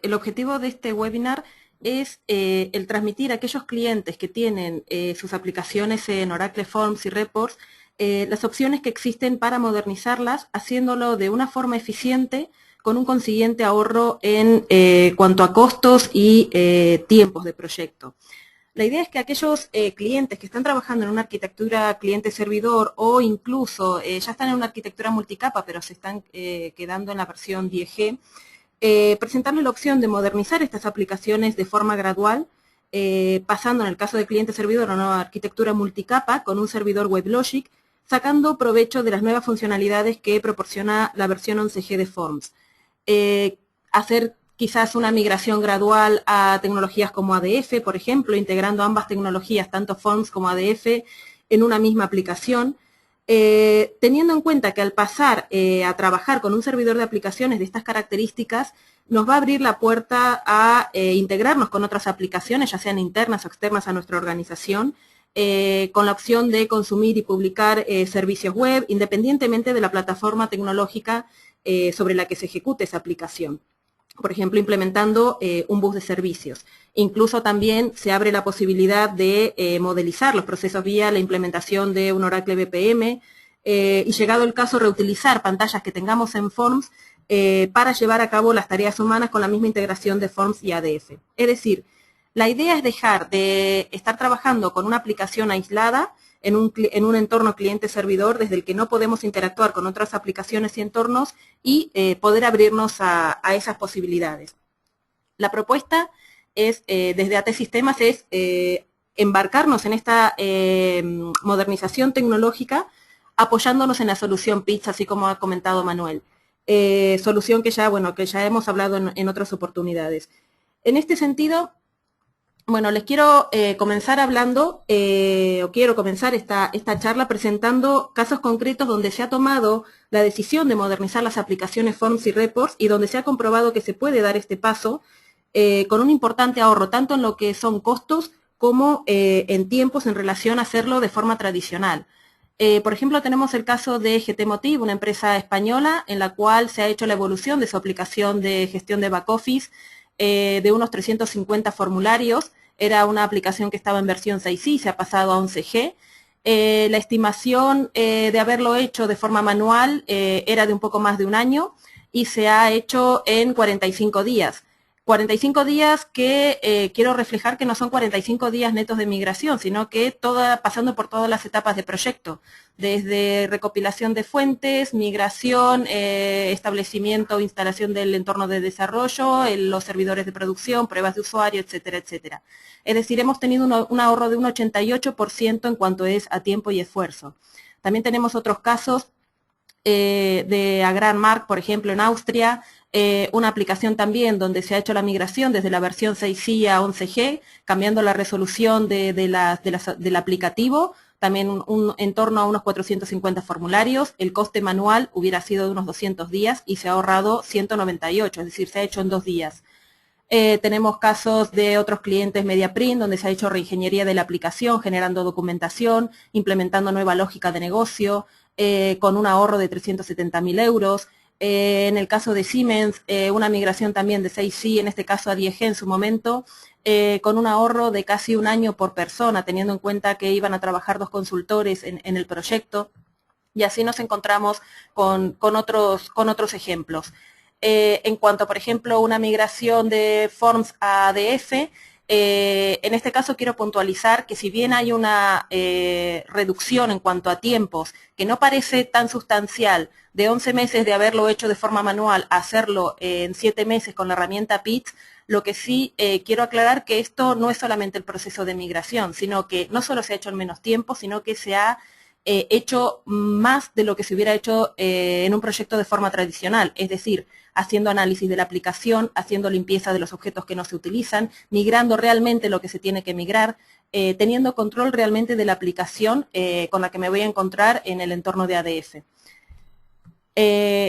el objetivo de este webinar es el transmitir a aquellos clientes que tienen sus aplicaciones en Oracle Forms y Reports las opciones que existen para modernizarlas, haciéndolo de una forma eficiente, con un consiguiente ahorro en cuanto a costos y tiempos de proyecto. La idea es que aquellos clientes que están trabajando en una arquitectura cliente-servidor o incluso ya están en una arquitectura multicapa pero se están quedando en la versión 10G, presentarles la opción de modernizar estas aplicaciones de forma gradual, pasando en el caso de cliente-servidor a una arquitectura multicapa con un servidor WebLogic, sacando provecho de las nuevas funcionalidades que proporciona la versión 11G de Forms. Hacer quizás una migración gradual a tecnologías como ADF, por ejemplo, integrando ambas tecnologías, tanto Forms como ADF, en una misma aplicación, teniendo en cuenta que al pasar a trabajar con un servidor de aplicaciones de estas características, nos va a abrir la puerta a integrarnos con otras aplicaciones, ya sean internas o externas a nuestra organización, con la opción de consumir y publicar servicios web, independientemente de la plataforma tecnológica sobre la que se ejecute esa aplicación. Por ejemplo, implementando un bus de servicios. Incluso también se abre la posibilidad de modelizar los procesos vía la implementación de un Oracle BPM y, llegado el caso, reutilizar pantallas que tengamos en Forms para llevar a cabo las tareas humanas con la misma integración de Forms y ADF. Es decir, la idea es dejar de estar trabajando con una aplicación aislada en un entorno cliente-servidor desde el que no podemos interactuar con otras aplicaciones y entornos y poder abrirnos a esas posibilidades. La propuesta es, desde AT Sistemas, es embarcarnos en esta modernización tecnológica apoyándonos en la solución PITS, así como ha comentado Manuel. Solución que ya hemos hablado en otras oportunidades. En este sentido, bueno, les quiero comenzar hablando, quiero comenzar esta charla presentando casos concretos donde se ha tomado la decisión de modernizar las aplicaciones Forms y Reports y donde se ha comprobado que se puede dar este paso con un importante ahorro, tanto en lo que son costos como en tiempos en relación a hacerlo de forma tradicional. Por ejemplo, tenemos el caso de GTmotiv, una empresa española en la cual se ha hecho la evolución de su aplicación de gestión de back office de unos 350 formularios. Era una aplicación que estaba en versión 6i, se ha pasado a 11G. La estimación de haberlo hecho de forma manual era de un poco más de un año y se ha hecho en 45 días. 45 días que quiero reflejar que no son 45 días netos de migración, sino que pasando por todas las etapas de proyecto, desde recopilación de fuentes, migración, establecimiento, instalación del entorno de desarrollo, los servidores de producción, pruebas de usuario, etcétera, etcétera. Es decir, hemos tenido un ahorro de un 88% en cuanto es a tiempo y esfuerzo. También tenemos otros casos de Agrarmark, por ejemplo, en Austria, una aplicación también donde se ha hecho la migración desde la versión 6i a 11G, cambiando la resolución del aplicativo, también en torno a unos 450 formularios. El coste manual hubiera sido de unos 200 días y se ha ahorrado 198, es decir, se ha hecho en 2 días. Tenemos casos de otros clientes MediaPrint, donde se ha hecho reingeniería de la aplicación, generando documentación, implementando nueva lógica de negocio, con un ahorro de 370.000 euros. En el caso de Siemens, una migración también de 6i, en este caso a 10G en su momento, con un ahorro de casi un año por persona, teniendo en cuenta que iban a trabajar 2 consultores en el proyecto. Y así nos encontramos con otros ejemplos. En cuanto, por ejemplo, una migración de Forms a ADF, en este caso quiero puntualizar que si bien hay una reducción en cuanto a tiempos, que no parece tan sustancial, de 11 meses de haberlo hecho de forma manual a hacerlo en 7 meses con la herramienta PITS, lo que sí quiero aclarar que esto no es solamente el proceso de migración, sino que no solo se ha hecho en menos tiempo, sino que se ha hecho más de lo que se hubiera hecho en un proyecto de forma tradicional, es decir, haciendo análisis de la aplicación, haciendo limpieza de los objetos que no se utilizan, migrando realmente lo que se tiene que migrar, teniendo control realmente de la aplicación con la que me voy a encontrar en el entorno de ADF.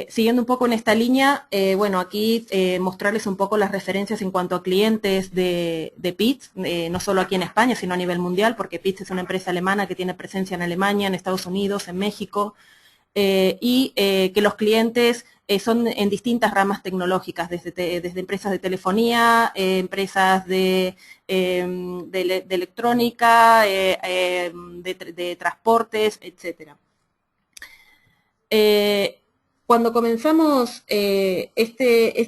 Siguiendo un poco en esta línea, bueno, aquí mostrarles un poco las referencias en cuanto a clientes de PITS, no solo aquí en España, sino a nivel mundial, porque PITS es una empresa alemana que tiene presencia en Alemania, en Estados Unidos, en México, y que los clientes son en distintas ramas tecnológicas, desde empresas de telefonía, empresas de electrónica, de transportes, etcétera. Cuando comenzamos este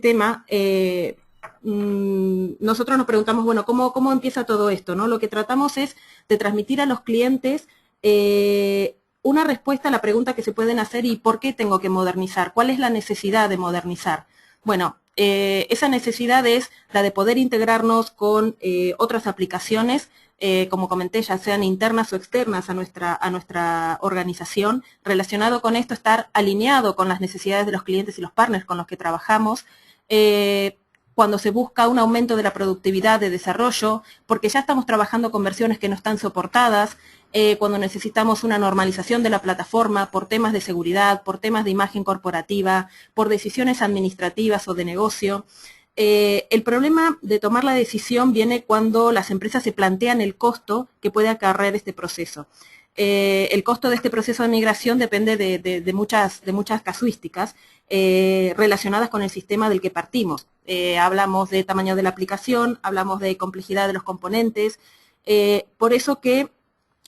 tema, nosotros nos preguntamos, bueno, ¿cómo empieza todo esto, ¿no? Lo que tratamos es de transmitir a los clientes una respuesta a la pregunta que se pueden hacer y ¿por qué tengo que modernizar? ¿Cuál es la necesidad de modernizar? Bueno, esa necesidad es la de poder integrarnos con otras aplicaciones, como comenté, ya sean internas o externas a nuestra organización. Relacionado con esto, estar alineado con las necesidades de los clientes y los partners con los que trabajamos, cuando se busca un aumento de la productividad de desarrollo, porque ya estamos trabajando con versiones que no están soportadas, cuando necesitamos una normalización de la plataforma por temas de seguridad, por temas de imagen corporativa, por decisiones administrativas o de negocio. El problema de tomar la decisión viene cuando las empresas se plantean el costo que puede acarrear este proceso. El costo de este proceso de migración depende de muchas casuísticas relacionadas con el sistema del que partimos. Hablamos de tamaño de la aplicación, hablamos de complejidad de los componentes. Por eso que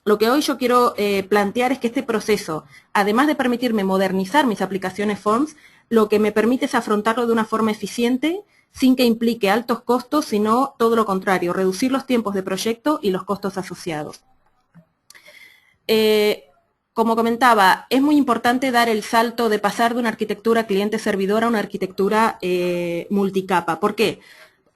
lo que hoy yo quiero plantear es que este proceso, además de permitirme modernizar mis aplicaciones Forms, lo que me permite es afrontarlo de una forma eficiente, sin que implique altos costos, sino todo lo contrario, reducir los tiempos de proyecto y los costos asociados. Como comentaba, es muy importante dar el salto de pasar de una arquitectura cliente-servidor a una arquitectura multicapa. ¿Por qué?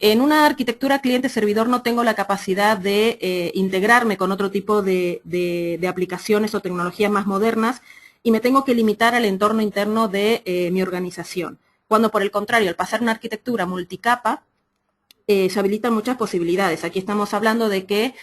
En una arquitectura cliente-servidor no tengo la capacidad de integrarme con otro tipo de aplicaciones o tecnologías más modernas y me tengo que limitar al entorno interno de mi organización. Cuando por el contrario, al pasar una arquitectura multicapa, se habilitan muchas posibilidades. Aquí estamos hablando de que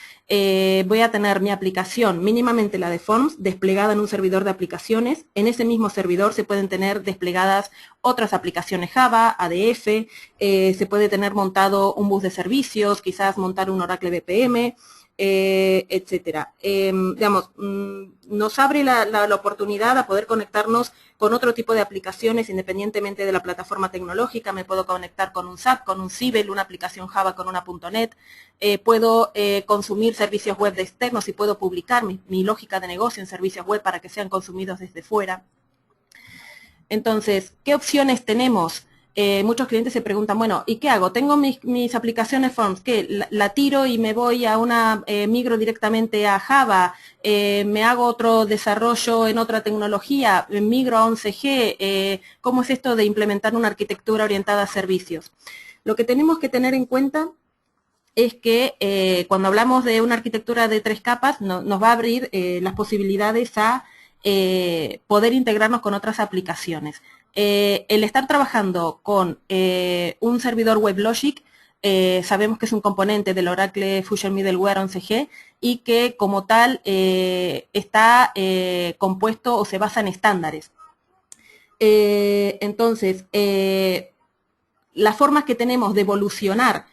voy a tener mi aplicación, mínimamente la de Forms, desplegada en un servidor de aplicaciones. En ese mismo servidor se pueden tener desplegadas otras aplicaciones Java, ADF, se puede tener montado un bus de servicios, quizás montar un Oracle BPM, etcétera. Digamos, nos abre la oportunidad a poder conectarnos con otro tipo de aplicaciones independientemente de la plataforma tecnológica. Me puedo conectar con un SAP, con un Cibel, una aplicación Java con una .NET. Puedo consumir servicios web de externos y puedo publicar mi lógica de negocio en servicios web para que sean consumidos desde fuera. Entonces, ¿qué opciones tenemos? Muchos clientes se preguntan, bueno, ¿y qué hago? Tengo mis aplicaciones Forms, ¿qué? La tiro y me voy a migro directamente a Java, me hago otro desarrollo en otra tecnología, migro a 11G, ¿cómo es esto de implementar una arquitectura orientada a servicios? Lo que tenemos que tener en cuenta es que cuando hablamos de una arquitectura de 3 capas, nos va a abrir las posibilidades a poder integrarnos con otras aplicaciones. El estar trabajando con un servidor WebLogic, sabemos que es un componente del Oracle Fusion Middleware 11G y que como tal está compuesto o se basa en estándares. Entonces, las formas que tenemos de evolucionar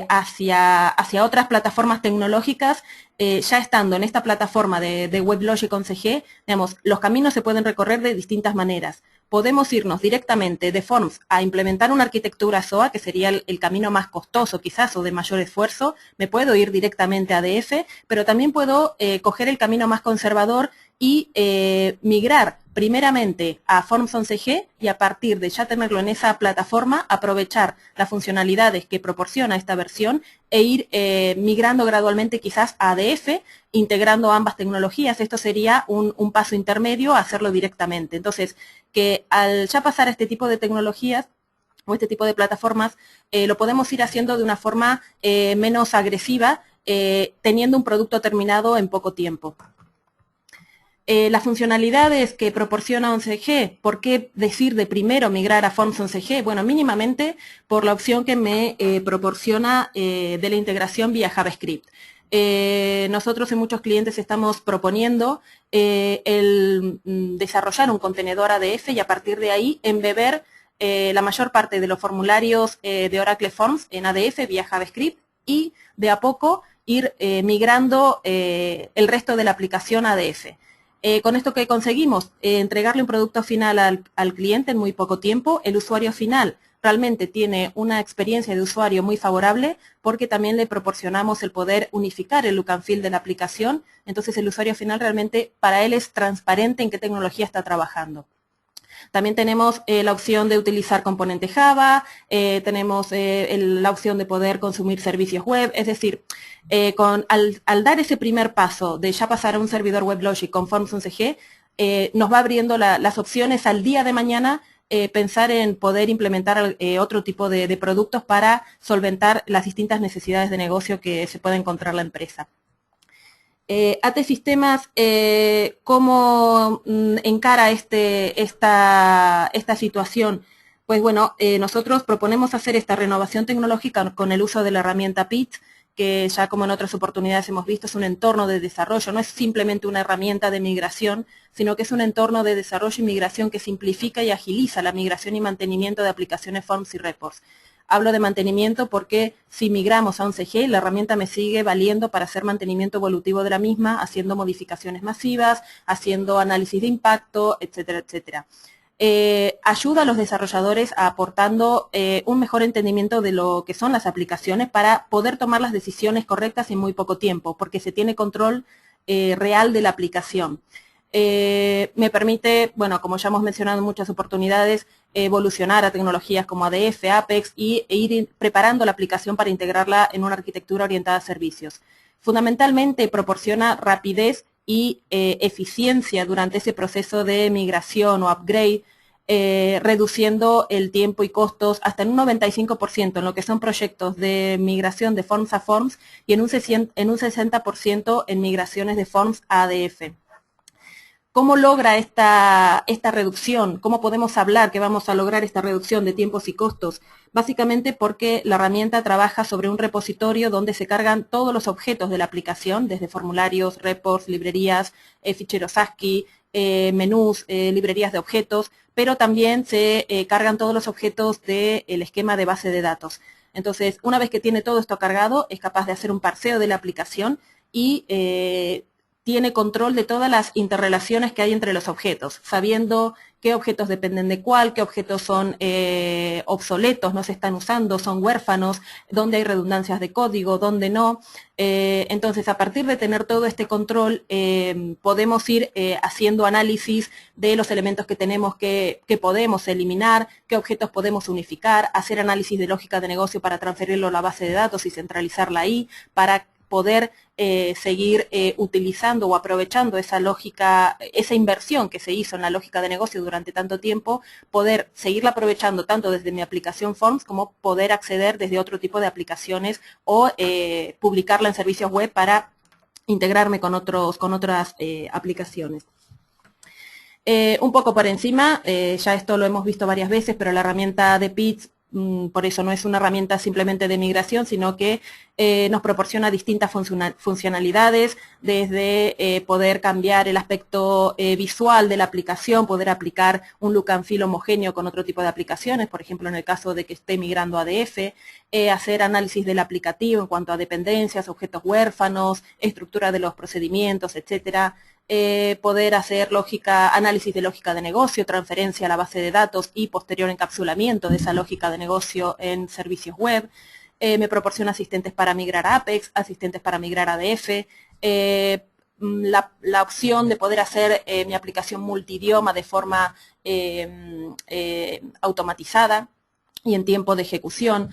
hacia otras plataformas tecnológicas, ya estando en esta plataforma de WebLogic 11G, digamos, los caminos se pueden recorrer de distintas maneras. Podemos irnos directamente de Forms a implementar una arquitectura SOA, que sería el camino más costoso quizás o de mayor esfuerzo. Me puedo ir directamente a ADF, pero también puedo coger el camino más conservador y migrar primeramente a Forms 11G y a partir de ya tenerlo en esa plataforma, aprovechar las funcionalidades que proporciona esta versión e ir migrando gradualmente quizás a ADF, integrando ambas tecnologías. Esto sería un paso intermedio a hacerlo directamente. Entonces, que al ya pasar a este tipo de tecnologías o este tipo de plataformas, lo podemos ir haciendo de una forma menos agresiva, teniendo un producto terminado en poco tiempo. Las funcionalidades que proporciona 11G, ¿por qué decir de primero migrar a Forms 11G? Bueno, mínimamente por la opción que me proporciona de la integración vía JavaScript. Nosotros en muchos clientes estamos proponiendo el desarrollar un contenedor ADF y a partir de ahí embeber la mayor parte de los formularios de Oracle Forms en ADF vía JavaScript y de a poco ir migrando el resto de la aplicación a ADF. Con esto que conseguimos, entregarle un producto final al cliente en muy poco tiempo. El usuario final realmente tiene una experiencia de usuario muy favorable porque también le proporcionamos el poder unificar el look and feel de la aplicación. Entonces el usuario final realmente para él es transparente en qué tecnología está trabajando. También tenemos la opción de utilizar componente Java, tenemos la opción de poder consumir servicios web, es decir, al dar ese primer paso de ya pasar a un servidor WebLogic con Forms11G, nos va abriendo las opciones al día de mañana pensar en poder implementar otro tipo de productos para solventar las distintas necesidades de negocio que se puede encontrar la empresa. AT Sistemas, ¿cómo encara esta situación? Pues bueno, nosotros proponemos hacer esta renovación tecnológica con el uso de la herramienta PIT, que ya como en otras oportunidades hemos visto es un entorno de desarrollo, no es simplemente una herramienta de migración, sino que es un entorno de desarrollo y migración que simplifica y agiliza la migración y mantenimiento de aplicaciones Forms y Reports. Hablo de mantenimiento porque si migramos a 11G, la herramienta me sigue valiendo para hacer mantenimiento evolutivo de la misma, haciendo modificaciones masivas, haciendo análisis de impacto, etcétera, etcétera. Ayuda a los desarrolladores aportando un mejor entendimiento de lo que son las aplicaciones para poder tomar las decisiones correctas en muy poco tiempo, porque se tiene control real de la aplicación. Me permite, bueno, como ya hemos mencionado en muchas oportunidades, evolucionar a tecnologías como ADF, Apex e ir preparando la aplicación para integrarla en una arquitectura orientada a servicios. Fundamentalmente proporciona rapidez y eficiencia durante ese proceso de migración o upgrade, reduciendo el tiempo y costos hasta en un 95% en lo que son proyectos de migración de Forms a Forms y en un 60% en migraciones de Forms a ADF. ¿Cómo logra esta reducción? ¿Cómo podemos hablar que vamos a lograr esta reducción de tiempos y costos? Básicamente porque la herramienta trabaja sobre un repositorio donde se cargan todos los objetos de la aplicación, desde formularios, reports, librerías, ficheros ASCII, menús, librerías de objetos, pero también se cargan todos los objetos del esquema de base de datos. Entonces, una vez que tiene todo esto cargado, es capaz de hacer un parseo de la aplicación y tiene control de todas las interrelaciones que hay entre los objetos, sabiendo qué objetos dependen de cuál, qué objetos son obsoletos, no se están usando, son huérfanos, dónde hay redundancias de código, dónde no. Entonces, a partir de tener todo este control, podemos ir haciendo análisis de los elementos que tenemos que podemos eliminar, qué objetos podemos unificar, hacer análisis de lógica de negocio para transferirlo a la base de datos y centralizarla ahí, para poder seguir utilizando o aprovechando esa lógica, esa inversión que se hizo en la lógica de negocio durante tanto tiempo, poder seguirla aprovechando tanto desde mi aplicación Forms como poder acceder desde otro tipo de aplicaciones o publicarla en servicios web para integrarme con otras aplicaciones. Un poco por encima, ya esto lo hemos visto varias veces, pero la herramienta de PITS, por eso no es una herramienta simplemente de migración, sino que nos proporciona distintas funcionalidades, desde poder cambiar el aspecto visual de la aplicación, poder aplicar un look and feel homogéneo con otro tipo de aplicaciones, por ejemplo en el caso de que esté migrando a ADF, hacer análisis del aplicativo en cuanto a dependencias, objetos huérfanos, estructura de los procedimientos, etcétera. Poder hacer análisis de lógica de negocio, transferencia a la base de datos y posterior encapsulamiento de esa lógica de negocio en servicios web. Me proporciona asistentes para migrar a Apex, asistentes para migrar a ADF, la opción de poder hacer mi aplicación multidioma de forma automatizada y en tiempo de ejecución.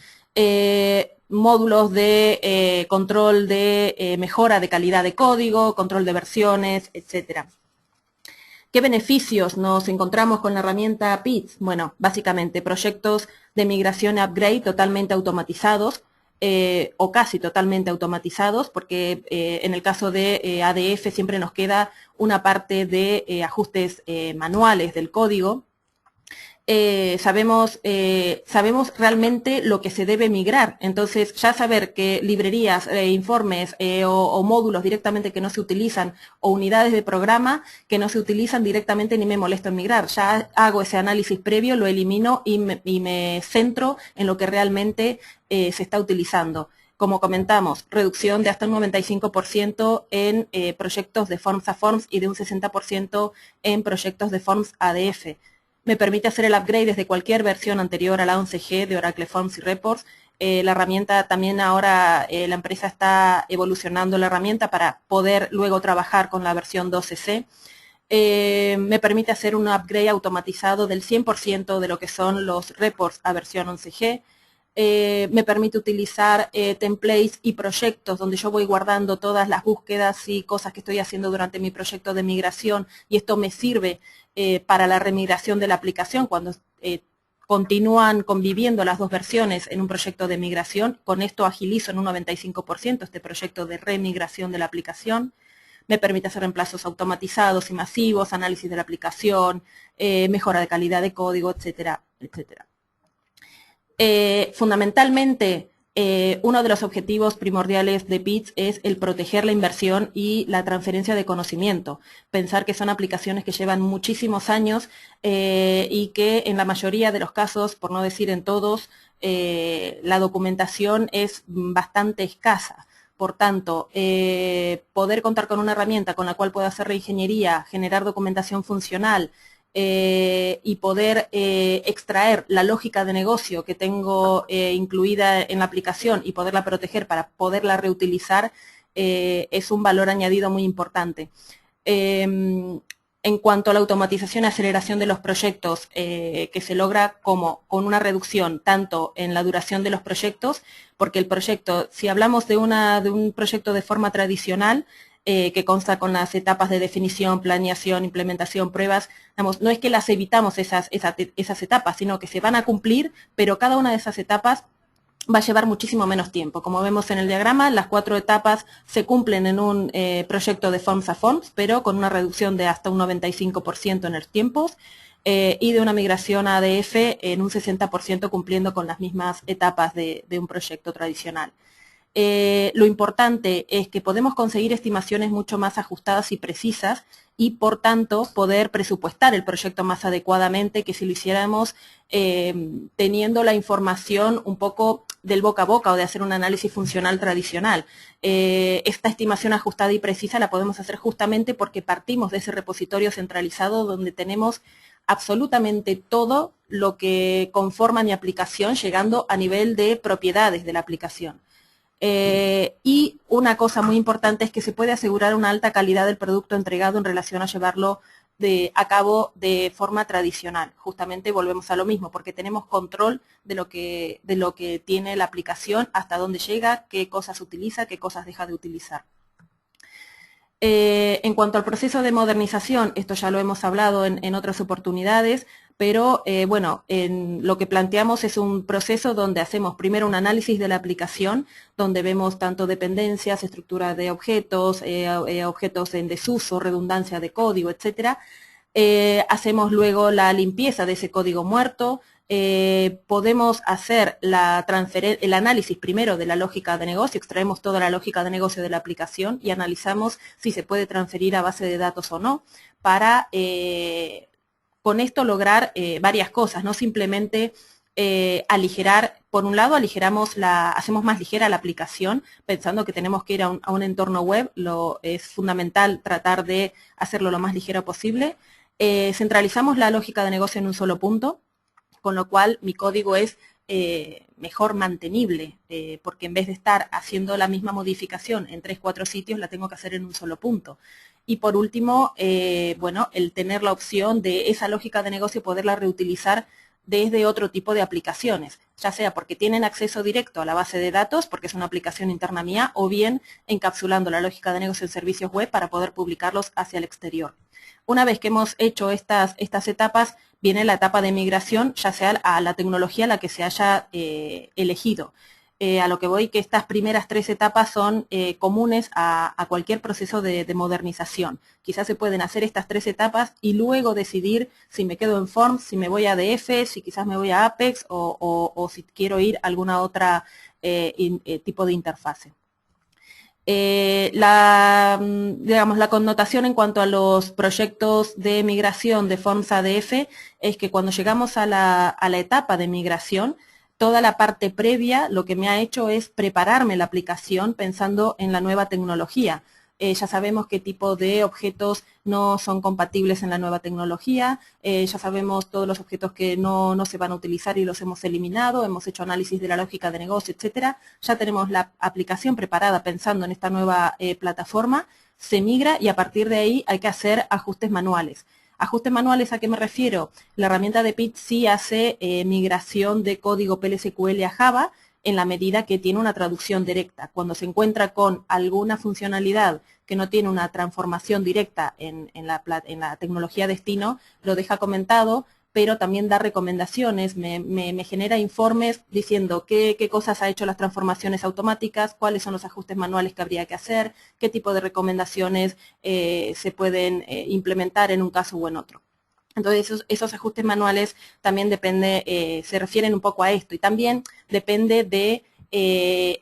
Módulos de control de mejora de calidad de código, control de versiones, etcétera. ¿Qué beneficios nos encontramos con la herramienta PITS? Bueno, básicamente proyectos de migración y upgrade totalmente automatizados o casi totalmente automatizados, porque en el caso de ADF siempre nos queda una parte de ajustes manuales del código. Sabemos realmente lo que se debe migrar. Entonces, ya saber que librerías, informes o módulos directamente que no se utilizan o unidades de programa que no se utilizan directamente ni me molesto en migrar. Ya hago ese análisis previo, lo elimino y me centro en lo que realmente se está utilizando. como comentamos, reducción de hasta un 95% en proyectos de Forms a Forms y de un 60% en proyectos de Forms ADF. Me permite hacer el upgrade desde cualquier versión anterior a la 11G de Oracle Forms y Reports. La herramienta también ahora, la empresa está evolucionando la herramienta para poder luego trabajar con la versión 12C. Me permite hacer un upgrade automatizado del 100% de lo que son los reports a versión 11G. Me permite utilizar templates y proyectos donde yo voy guardando todas las búsquedas y cosas que estoy haciendo durante mi proyecto de migración, y esto me sirve para la remigración de la aplicación cuando continúan conviviendo las dos versiones en un proyecto de migración. Con esto agilizo en un 95% este proyecto de remigración de la aplicación. Me permite hacer reemplazos automatizados y masivos, análisis de la aplicación, mejora de calidad de código, etcétera, etcétera. Fundamentalmente, uno de los objetivos primordiales de BITS es el proteger la inversión y la transferencia de conocimiento. Pensar que son aplicaciones que llevan muchísimos años y que en la mayoría de los casos, por no decir en todos, la documentación es bastante escasa. Por tanto, poder contar con una herramienta con la cual pueda hacer reingeniería, generar documentación funcional, y poder extraer la lógica de negocio que tengo incluida en la aplicación y poderla proteger para poderla reutilizar, es un valor añadido muy importante. En cuanto a la automatización y aceleración de los proyectos, que se logra como con una reducción tanto en la duración de los proyectos, porque el proyecto, si hablamos de un proyecto de forma tradicional, que consta con las etapas de definición, planeación, implementación, pruebas, digamos, no es que las evitamos esas etapas, sino que se van a cumplir, pero cada una de esas etapas va a llevar muchísimo menos tiempo. Como vemos en el diagrama, las 4 etapas se cumplen en un proyecto de Forms a Forms, pero con una reducción de hasta un 95% en los tiempos, y de una migración a ADF en un 60% cumpliendo con las mismas etapas de un proyecto tradicional. Lo importante es que podemos conseguir estimaciones mucho más ajustadas y precisas y, por tanto, poder presupuestar el proyecto más adecuadamente que si lo hiciéramos teniendo la información un poco del boca a boca o de hacer un análisis funcional tradicional. Esta estimación ajustada y precisa la podemos hacer justamente porque partimos de ese repositorio centralizado donde tenemos absolutamente todo lo que conforma mi aplicación, llegando a nivel de propiedades de la aplicación. Y una cosa muy importante es que se puede asegurar una alta calidad del producto entregado en relación a llevarlo a cabo de forma tradicional. Justamente volvemos a lo mismo, porque tenemos control de lo que tiene la aplicación, hasta dónde llega, qué cosas utiliza, qué cosas deja de utilizar. En cuanto al proceso de modernización, esto ya lo hemos hablado en otras oportunidades, pero bueno, lo que planteamos es un proceso donde hacemos primero un análisis de la aplicación, donde vemos tanto dependencias, estructura de objetos, objetos en desuso, redundancia de código, etcétera. Hacemos luego la limpieza de ese código muerto. Podemos hacer el análisis primero de la lógica de negocio, extraemos toda la lógica de negocio de la aplicación y analizamos si se puede transferir a base de datos o no, para con esto lograr varias cosas, no simplemente aligerar. Por un lado, hacemos más ligera la aplicación, pensando que tenemos que ir a un entorno web. Es fundamental tratar de hacerlo lo más ligero posible. Centralizamos la lógica de negocio en un solo punto, con lo cual mi código es mejor mantenible, porque en vez de estar haciendo la misma modificación en 3 o 4 sitios, la tengo que hacer en un solo punto. Y por último, bueno, el tener la opción de esa lógica de negocio poderla reutilizar desde otro tipo de aplicaciones, ya sea porque tienen acceso directo a la base de datos, porque es una aplicación interna mía, o bien encapsulando la lógica de negocio en servicios web para poder publicarlos hacia el exterior. Una vez que hemos hecho estas etapas, viene la etapa de migración, ya sea a la tecnología a la que se haya elegido. A lo que voy, que estas primeras 3 etapas son comunes a cualquier proceso de modernización. Quizás se pueden hacer estas 3 etapas y luego decidir si me quedo en Forms, si me voy a ADF, si quizás me voy a Apex o si quiero ir a alguna otra tipo de interfase. Digamos, la connotación en cuanto a los proyectos de migración de Forms ADF es que cuando llegamos a la etapa de migración, toda la parte previa lo que me ha hecho es prepararme la aplicación pensando en la nueva tecnología. Ya sabemos qué tipo de objetos no son compatibles en la nueva tecnología, ya sabemos todos los objetos que no se van a utilizar y los hemos eliminado, hemos hecho análisis de la lógica de negocio, etcétera. Ya tenemos la aplicación preparada pensando en esta nueva plataforma, se migra y a partir de ahí hay que hacer ajustes manuales. ¿Ajustes manuales a qué me refiero? La herramienta de Pitch sí hace migración de código PLSQL a Java, en la medida que tiene una traducción directa. Cuando se encuentra con alguna funcionalidad que no tiene una transformación directa en la tecnología destino, lo deja comentado, pero también da recomendaciones, me genera informes diciendo qué cosas ha hecho las transformaciones automáticas, cuáles son los ajustes manuales que habría que hacer, qué tipo de recomendaciones se pueden implementar en un caso u en otro. Entonces, esos ajustes manuales también se refieren un poco a esto y también depende de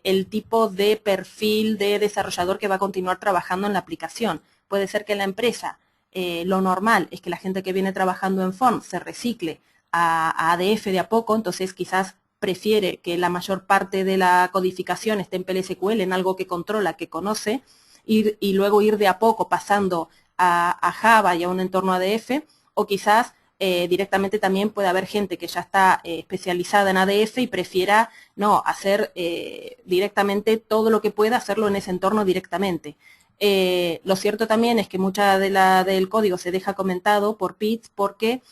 el tipo de perfil de desarrollador que va a continuar trabajando en la aplicación. Puede ser que en la empresa lo normal es que la gente que viene trabajando en Forms se recicle a ADF de a poco, entonces quizás prefiere que la mayor parte de la codificación esté en PLSQL, en algo que controla, que conoce, y luego ir de a poco pasando a Java y a un entorno ADF, o quizás directamente también puede haber gente que ya está especializada en ADF y prefiera no hacer directamente todo lo que pueda, hacerlo en ese entorno directamente. Lo cierto también es que mucha del código se deja comentado por Pitch porque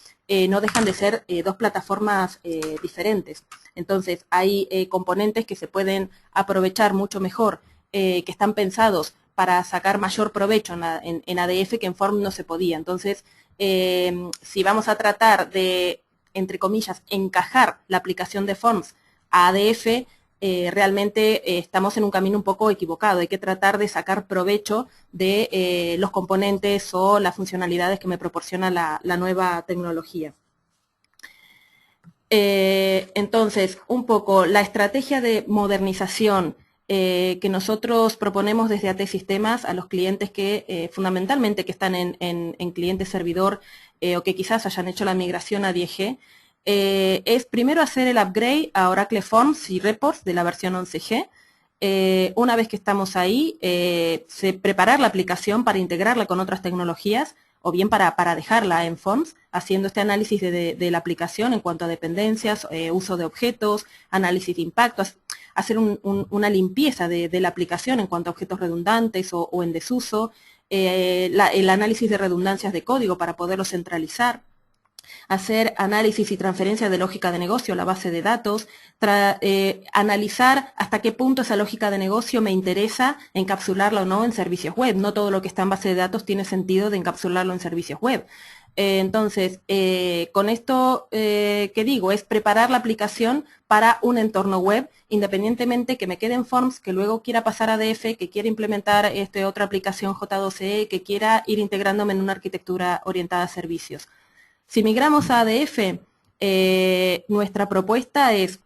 no dejan de ser dos plataformas diferentes. Entonces, hay componentes que se pueden aprovechar mucho mejor, que están pensados para sacar mayor provecho en ADF que en Form no se podía. Entonces, si vamos a tratar de, entre comillas, encajar la aplicación de Forms a ADF, realmente estamos en un camino un poco equivocado. Hay que tratar de sacar provecho de los componentes o las funcionalidades que me proporciona la nueva tecnología. Entonces, un poco la estrategia de modernización que nosotros proponemos desde AT Sistemas a los clientes que fundamentalmente que están en cliente servidor o que quizás hayan hecho la migración a 10G, es primero hacer el upgrade a Oracle Forms y Reports de la versión 11G. Una vez que estamos ahí, preparar la aplicación para integrarla con otras tecnologías o bien para dejarla en Forms, haciendo este análisis de la aplicación en cuanto a dependencias, uso de objetos, análisis de impacto, hacer una limpieza de la aplicación en cuanto a objetos redundantes o en desuso, el análisis de redundancias de código para poderlo centralizar, hacer análisis y transferencia de lógica de negocio a la base de datos, analizar hasta qué punto esa lógica de negocio me interesa encapsularla o no en servicios web. No todo lo que está en base de datos tiene sentido de encapsularlo en servicios web. Entonces, con esto que digo, es preparar la aplicación para un entorno web, independientemente que me quede en Forms, que luego quiera pasar a ADF, que quiera implementar otra aplicación J2E, que quiera ir integrándome en una arquitectura orientada a servicios. Si migramos a ADF, nuestra propuesta es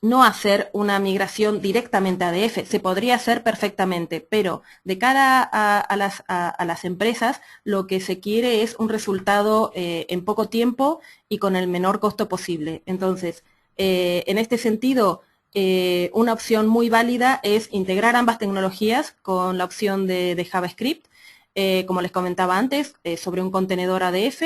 no hacer una migración directamente a ADF. Se podría hacer perfectamente, pero de cara a las empresas, lo que se quiere es un resultado en poco tiempo y con el menor costo posible. Entonces, en este sentido, una opción muy válida es integrar ambas tecnologías con la opción de JavaScript, como les comentaba antes, sobre un contenedor ADF.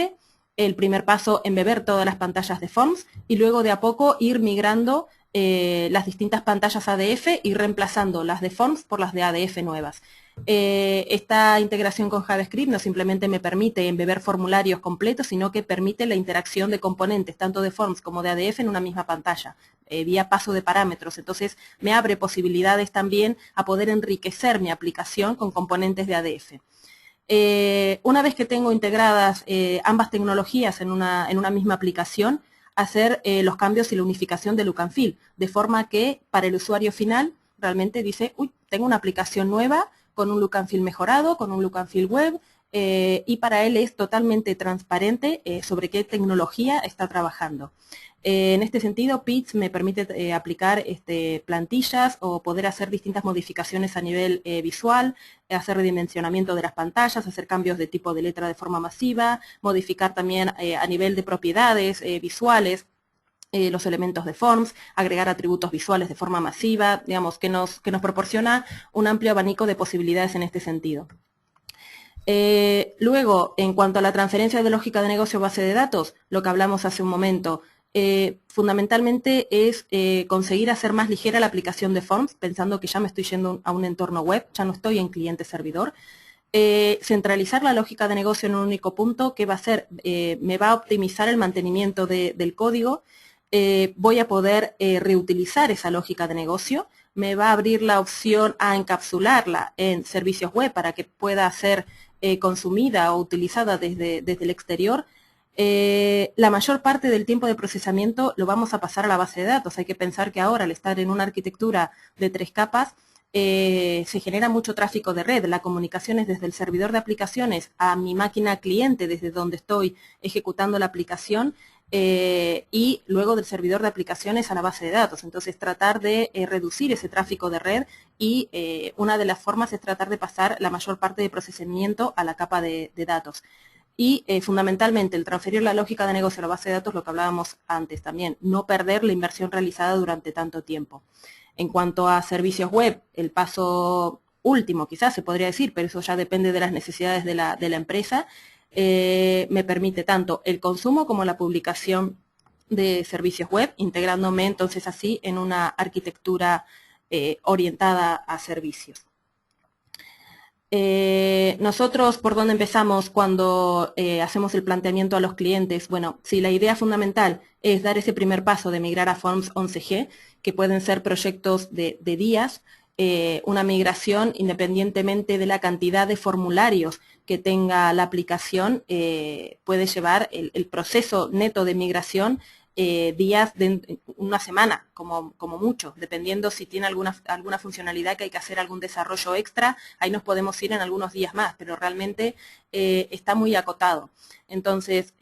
El primer paso, embeber todas las pantallas de Forms y luego de a poco ir migrando las distintas pantallas ADF y reemplazando las de Forms por las de ADF nuevas. Esta integración con JavaScript no simplemente me permite embeber formularios completos, sino que permite la interacción de componentes, tanto de Forms como de ADF, en una misma pantalla, vía paso de parámetros. Entonces, me abre posibilidades también a poder enriquecer mi aplicación con componentes de ADF. Una vez que tengo integradas ambas tecnologías en una misma aplicación, hacer los cambios y la unificación de look and feel, de forma que para el usuario final realmente dice, uy, tengo una aplicación nueva con un look and feel mejorado, con un look and feel web, y para él es totalmente transparente sobre qué tecnología está trabajando. En este sentido, Pitch me permite aplicar plantillas o poder hacer distintas modificaciones a nivel visual, hacer redimensionamiento de las pantallas, hacer cambios de tipo de letra de forma masiva, modificar también a nivel de propiedades visuales, los elementos de Forms, agregar atributos visuales de forma masiva, digamos, que nos proporciona un amplio abanico de posibilidades en este sentido. Luego, en cuanto a la transferencia de lógica de negocio a base de datos, lo que hablamos hace un momento, fundamentalmente es conseguir hacer más ligera la aplicación de Forms, pensando que ya me estoy yendo a un entorno web, ya no estoy en cliente-servidor. Centralizar la lógica de negocio en un único punto, que va a hacer, me va a optimizar el mantenimiento del código, voy a poder reutilizar esa lógica de negocio, me va a abrir la opción a encapsularla en servicios web para que pueda ser consumida o utilizada desde el exterior. La mayor parte del tiempo de procesamiento lo vamos a pasar a la base de datos. Hay que pensar que ahora, al estar en una arquitectura de 3 capas, se genera mucho tráfico de red. La comunicación es desde el servidor de aplicaciones a mi máquina cliente, desde donde estoy ejecutando la aplicación, y luego del servidor de aplicaciones a la base de datos. Entonces, tratar de reducir ese tráfico de red y una de las formas es tratar de pasar la mayor parte de procesamiento a la capa de datos. Y fundamentalmente el transferir la lógica de negocio a la base de datos, lo que hablábamos antes también, no perder la inversión realizada durante tanto tiempo. En cuanto a servicios web, el paso último quizás se podría decir, pero eso ya depende de las necesidades de la empresa, me permite tanto el consumo como la publicación de servicios web, integrándome entonces así en una arquitectura orientada a servicios. Nosotros, ¿por dónde empezamos cuando hacemos el planteamiento a los clientes? Bueno, si la idea fundamental es dar ese primer paso de migrar a Forms 11G, que pueden ser proyectos de días, una migración, independientemente de la cantidad de formularios que tenga la aplicación, puede llevar el proceso neto de migración días de una semana, como mucho, dependiendo si tiene alguna funcionalidad que hay que hacer algún desarrollo extra, ahí nos podemos ir en algunos días más, pero realmente está muy acotado. Entonces,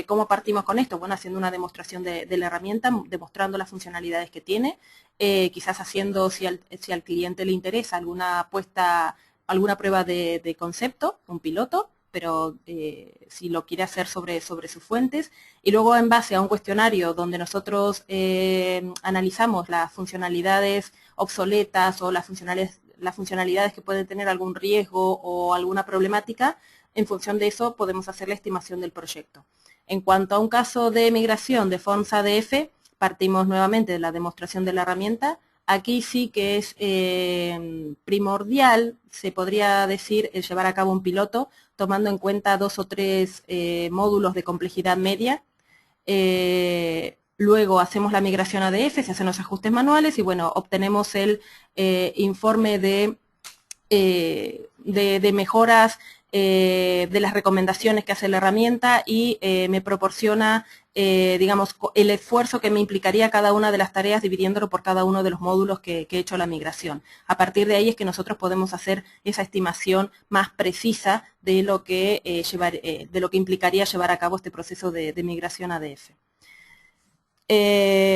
¿cómo partimos con esto? Bueno, haciendo una demostración de la herramienta, demostrando las funcionalidades que tiene, quizás haciendo, si al cliente le interesa, alguna prueba de concepto, un piloto, pero si lo quiere hacer sobre sus fuentes, y luego en base a un cuestionario donde nosotros analizamos las funcionalidades obsoletas o las funcionalidades que pueden tener algún riesgo o alguna problemática, en función de eso podemos hacer la estimación del proyecto. En cuanto a un caso de migración de Forms ADF, partimos nuevamente de la demostración de la herramienta. Aquí sí que es primordial, se podría decir, el llevar a cabo un piloto, tomando en cuenta 2 o 3 módulos de complejidad media. Luego hacemos la migración ADF, se hacen los ajustes manuales y bueno, obtenemos el informe de mejoras de las recomendaciones que hace la herramienta y me proporciona, digamos, el esfuerzo que me implicaría cada una de las tareas dividiéndolo por cada uno de los módulos que he hecho la migración. A partir de ahí es que nosotros podemos hacer esa estimación más precisa de lo que, implicaría llevar a cabo este proceso de migración ADF.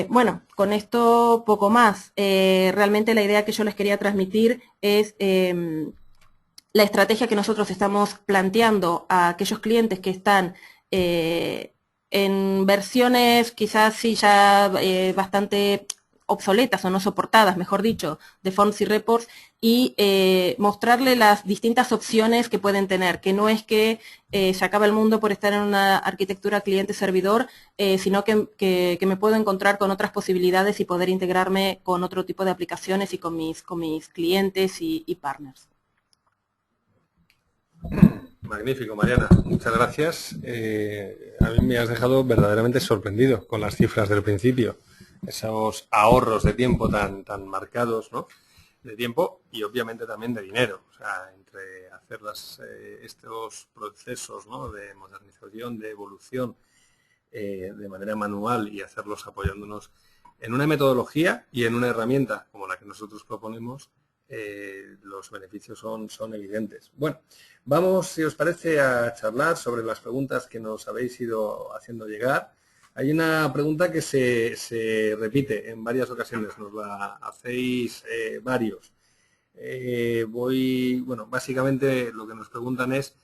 Bueno, con esto poco más. Realmente la idea que yo les quería transmitir es la estrategia que nosotros estamos planteando a aquellos clientes que están en versiones quizás sí ya bastante obsoletas o no soportadas, mejor dicho, de Forms y Reports, y mostrarle las distintas opciones que pueden tener, que no es que se acaba el mundo por estar en una arquitectura cliente-servidor, sino que me puedo encontrar con otras posibilidades y poder integrarme con otro tipo de aplicaciones y con mis clientes y partners. Magnífico, Mariana. Muchas gracias. A mí me has dejado verdaderamente sorprendido con las cifras del principio. Esos ahorros de tiempo tan marcados, ¿no? De tiempo y obviamente también de dinero. O sea, entre hacer estos procesos, ¿no?, de modernización, de evolución de manera manual y hacerlos apoyándonos en una metodología y en una herramienta como la que nosotros proponemos, los beneficios son evidentes. Bueno, vamos, si os parece, a charlar sobre las preguntas que nos habéis ido haciendo llegar. Hay una pregunta que se repite en varias ocasiones, nos la hacéis varios. Bueno, básicamente lo que nos preguntan es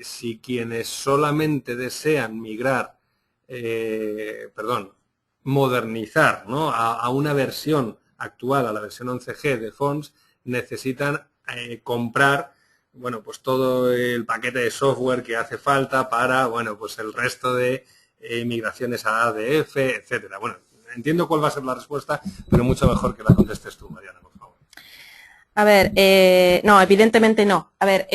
si quienes solamente desean migrar, modernizar, ¿no?, a una versión actual, a la versión 11G de Forms, necesitan comprar, bueno, pues todo el paquete de software que hace falta para, bueno, pues el resto de migraciones a ADF, etcétera. Bueno, entiendo cuál va a ser la respuesta, pero mucho mejor que la contestes tú, Mariana, por favor. A ver, no, evidentemente no. A ver,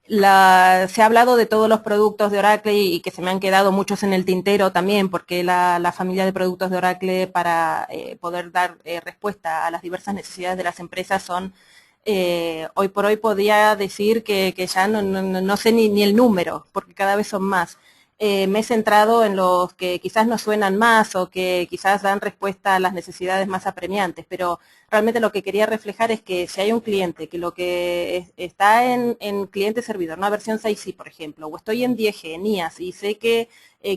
se ha hablado de todos los productos de Oracle y que se me han quedado muchos en el tintero también, porque la familia de productos de Oracle para poder dar respuesta a las diversas necesidades de las empresas son, hoy por hoy podría decir que ya no sé ni el número, porque cada vez son más. Me he centrado en los que quizás nos suenan más o que quizás dan respuesta a las necesidades más apremiantes, pero realmente lo que quería reflejar es que si hay un cliente que lo que está en cliente servidor, una versión 6i, por ejemplo, o estoy en 10G, en IaaS, y sé que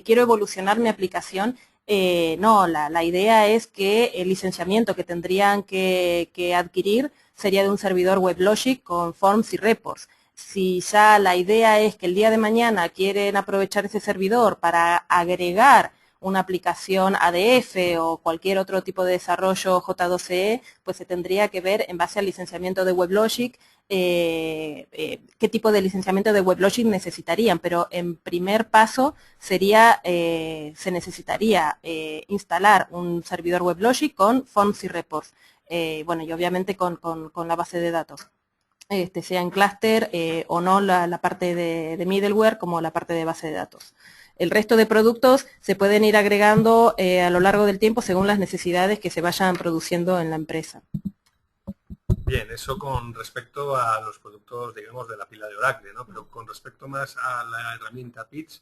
quiero evolucionar mi aplicación, no, la idea es que el licenciamiento que tendrían que adquirir sería de un servidor WebLogic con Forms y Reports. Si ya la idea es que el día de mañana quieren aprovechar ese servidor para agregar una aplicación ADF o cualquier otro tipo de desarrollo J2EE, pues se tendría que ver en base al licenciamiento de WebLogic qué tipo de licenciamiento de WebLogic necesitarían, pero en primer paso sería, se necesitaría instalar un servidor WebLogic con Forms y Reports, bueno, y obviamente con la base de datos. Sea en clúster o no la parte de middleware como la parte de base de datos. El resto de productos se pueden ir agregando a lo largo del tiempo según las necesidades que se vayan produciendo en la empresa. Bien, eso con respecto a los productos, digamos, de la pila de Oracle, ¿no? Pero con respecto más a la herramienta Pitch,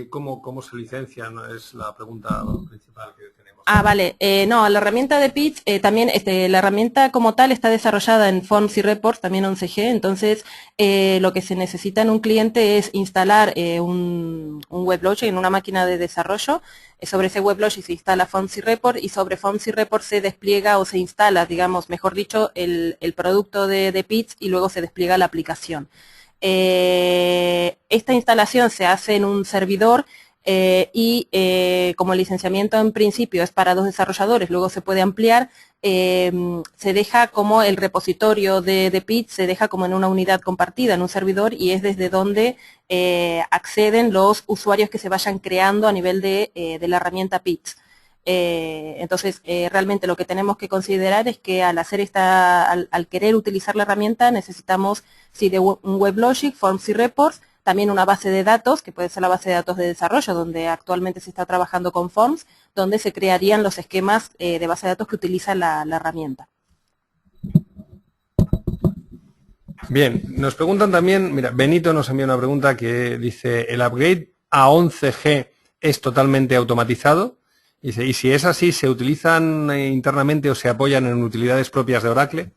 ¿cómo se licencia? ¿No? Es la pregunta principal que tenemos. Ah, vale. No, la herramienta de Pitch, también la herramienta como tal está desarrollada en Forms y Reports, también 11G, entonces lo que se necesita en un cliente es instalar un WebLogic en una máquina de desarrollo. Sobre ese WebLogic se instala Forms y Reports y sobre Forms y Reports se despliega o se instala, digamos, mejor dicho, el producto de Pitch y luego se despliega la aplicación. Esta instalación se hace en un servidor como el licenciamiento en principio es para 2 desarrolladores, luego se puede ampliar, se deja como el repositorio de Pitch, se deja como en una unidad compartida, en un servidor, y es desde donde acceden los usuarios que se vayan creando a nivel de la herramienta Pitch. Entonces, realmente lo que tenemos que considerar es que al hacer al querer utilizar la herramienta necesitamos, sí, de un WebLogic, Forms y Reports, también una base de datos, que puede ser la base de datos de desarrollo, donde actualmente se está trabajando con Forms, donde se crearían los esquemas de base de datos que utiliza la herramienta. Bien, nos preguntan también, mira, Benito nos envía una pregunta que dice, ¿el upgrade a 11G es totalmente automatizado? Dice, y si es así, ¿se utilizan internamente o se apoyan en utilidades propias de Oracle?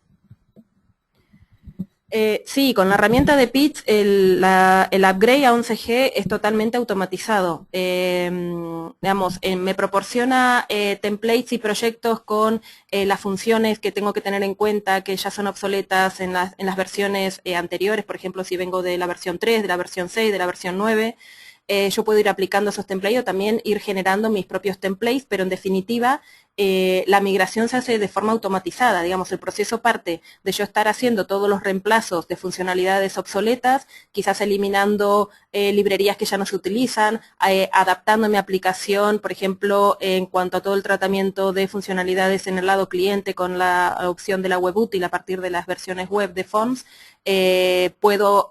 Sí, con la herramienta de Pitch el upgrade a 11G es totalmente automatizado. Digamos, me proporciona templates y proyectos con las funciones que tengo que tener en cuenta que ya son obsoletas en las versiones anteriores. Por ejemplo, si vengo de la versión 3, de la versión 6, de la versión 9, yo puedo ir aplicando esos templates o también ir generando mis propios templates, pero en definitiva la migración se hace de forma automatizada. Digamos, el proceso parte de yo estar haciendo todos los reemplazos de funcionalidades obsoletas, quizás eliminando librerías que ya no se utilizan, adaptando mi aplicación, por ejemplo, en cuanto a todo el tratamiento de funcionalidades en el lado cliente con la opción de la web útil a partir de las versiones web de Forms. Puedo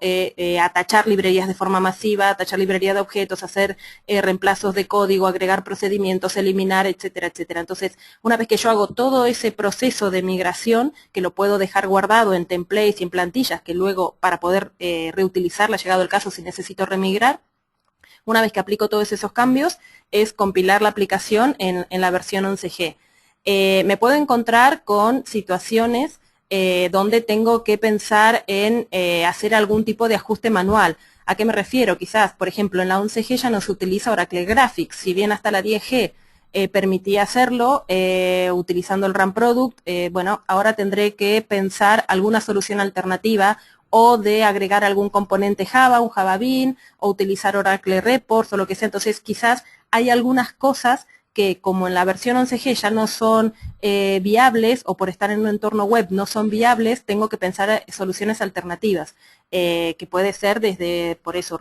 atachar librerías de forma masiva, atachar librería de objetos, hacer reemplazos de código, agregar procedimientos, eliminar, etcétera, etcétera. Entonces, una vez que yo hago todo ese proceso de migración, que lo puedo dejar guardado en templates y en plantillas, que luego para poder reutilizarla, llegado el caso si necesito remigrar, una vez que aplico todos esos cambios, es compilar la aplicación en la versión 11G. Me puedo encontrar con situaciones donde tengo que pensar en hacer algún tipo de ajuste manual. ¿A qué me refiero? Quizás, por ejemplo, en la 11G ya no se utiliza Oracle Graphics, si bien hasta la 10G permitía hacerlo utilizando el RAM Product, bueno, ahora tendré que pensar alguna solución alternativa o de agregar algún componente Java, un Java Bean, o utilizar Oracle Reports o lo que sea. Entonces, quizás hay algunas cosas que como en la versión 11G ya no son viables o por estar en un entorno web no son viables, tengo que pensar soluciones alternativas, que puede ser desde, por eso,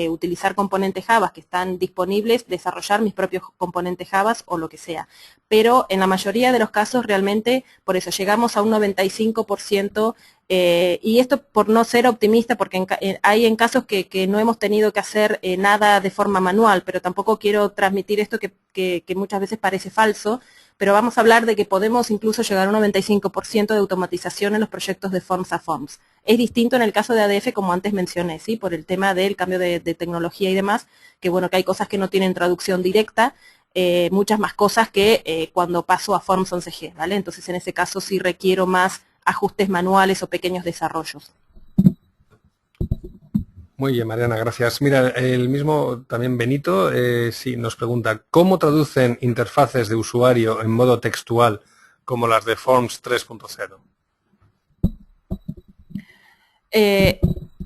utilizar componentes Java que están disponibles, desarrollar mis propios componentes Java o lo que sea. Pero en la mayoría de los casos realmente, por eso llegamos a un 95%, y esto por no ser optimista, porque hay en casos que no hemos tenido que hacer nada de forma manual, pero tampoco quiero transmitir esto que muchas veces parece falso, pero vamos a hablar de que podemos incluso llegar a un 95% de automatización en los proyectos de Forms a Forms. Es distinto en el caso de ADF, como antes mencioné, ¿sí? Por el tema del cambio de tecnología y demás, que bueno, que hay cosas que no tienen traducción directa, muchas más cosas que cuando paso a Forms 11G, ¿vale? Entonces en ese caso sí requiero más ajustes manuales o pequeños desarrollos. Muy bien, Mariana, gracias. Mira, el mismo también Benito sí nos pregunta, ¿cómo traducen interfaces de usuario en modo textual como las de Forms 3.0?